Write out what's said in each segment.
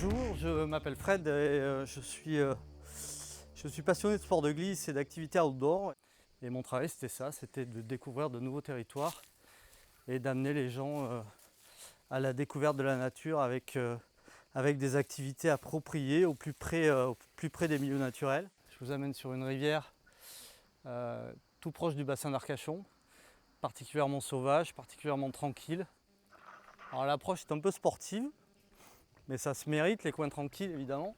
Bonjour, je m'appelle Fred et je suis passionné de sport de glisse et d'activités outdoor. Et mon travail c'était ça, c'était de découvrir de nouveaux territoires et d'amener les gens à la découverte de la nature avec des activités appropriées au plus près des milieux naturels. Je vous amène sur une rivière tout proche du bassin d'Arcachon, particulièrement sauvage, particulièrement tranquille. Alors l'approche est un peu sportive, mais ça se mérite, les coins tranquilles évidemment.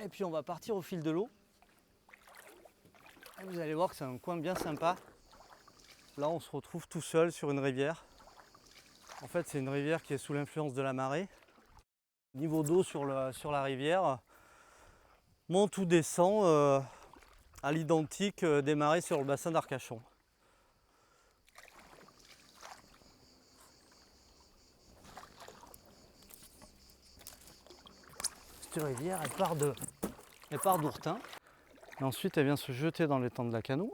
Et puis on va partir au fil de l'eau. Et vous allez voir que c'est un coin bien sympa. Là on se retrouve tout seul sur une rivière. En fait c'est une rivière qui est sous l'influence de la marée. Niveau d'eau sur la rivière monte ou descend à l'identique des marées sur le bassin d'Arcachon. Cette rivière elle part d'Ourtin. Et ensuite elle vient se jeter dans l'étang de la Canoë.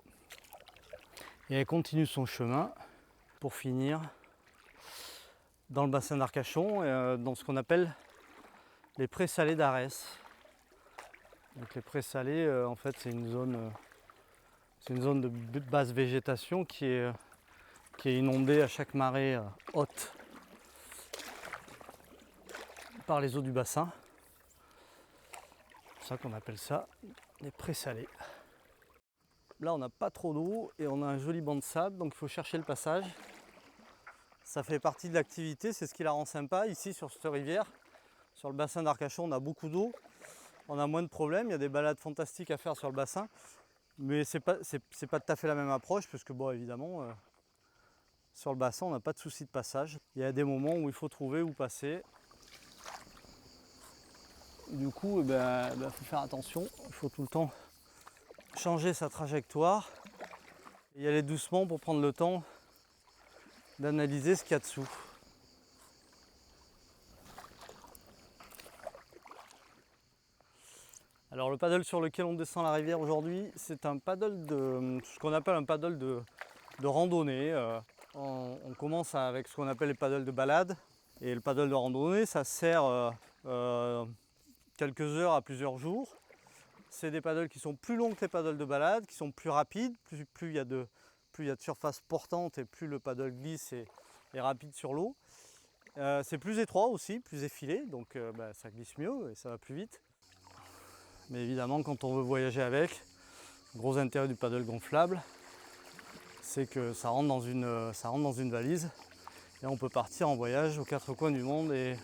Et elle continue son chemin pour finir dans le bassin d'Arcachon, dans ce qu'on appelle les prés salés d'Arès. Donc les prés salés, en fait, c'est une zone de basse végétation qui est inondée à chaque marée haute par les eaux du bassin. C'est pour ça qu'on appelle ça les prés salés. Là, on n'a pas trop d'eau et on a un joli banc de sable, donc il faut chercher le passage. Ça fait partie de l'activité, c'est ce qui la rend sympa ici sur cette rivière. Sur le bassin d'Arcachon, on a beaucoup d'eau, on a moins de problèmes, il y a des balades fantastiques à faire sur le bassin, mais c'est pas tout à fait la même approche, puisque bon, évidemment, sur le bassin, on n'a pas de souci de passage. Il y a des moments où il faut trouver où passer. Du coup, faut faire attention, il faut tout le temps changer sa trajectoire et y aller doucement pour prendre le temps d'analyser ce qu'il y a dessous. Alors le paddle sur lequel on descend la rivière aujourd'hui, c'est un paddle ce qu'on appelle un paddle de randonnée. On commence avec ce qu'on appelle les paddles de balade. Et le paddle de randonnée, ça sert quelques heures à plusieurs jours. C'est des paddles qui sont plus longs que les paddles de balade, qui sont plus rapides. Plus il y a de surface portante et plus le paddle glisse et est rapide sur l'eau. C'est plus étroit aussi, plus effilé, donc ça glisse mieux et ça va plus vite. Mais évidemment, quand on veut voyager avec, le gros intérêt du paddle gonflable, c'est que ça rentre dans une valise et on peut partir en voyage aux quatre coins du monde et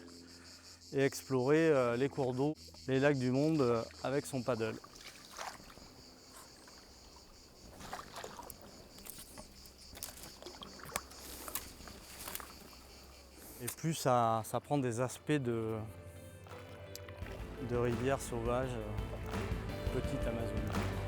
explorer les cours d'eau, les lacs du monde avec son paddle. Et plus ça prend des aspects de rivière sauvage, petite Amazonie.